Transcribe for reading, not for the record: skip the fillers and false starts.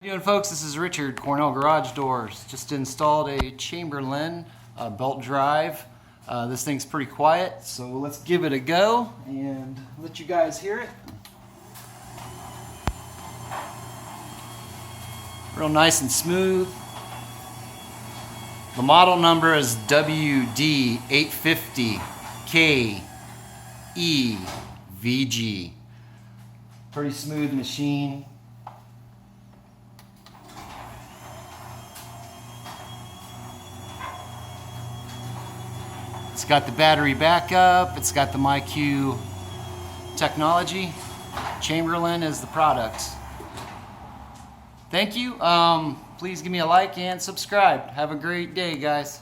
How you doing, folks? This is Richard, Cornell Garage Doors. Just installed a Chamberlain belt drive. This thing's pretty quiet, so let's give it a go and let you guys hear it. Real nice and smooth. The model number is WD850KEVG. Pretty smooth machine. It's got the battery backup, it's got the MyQ technology. Chamberlain is the product. Thank you. Please give me a like and subscribe. Have a great day, guys.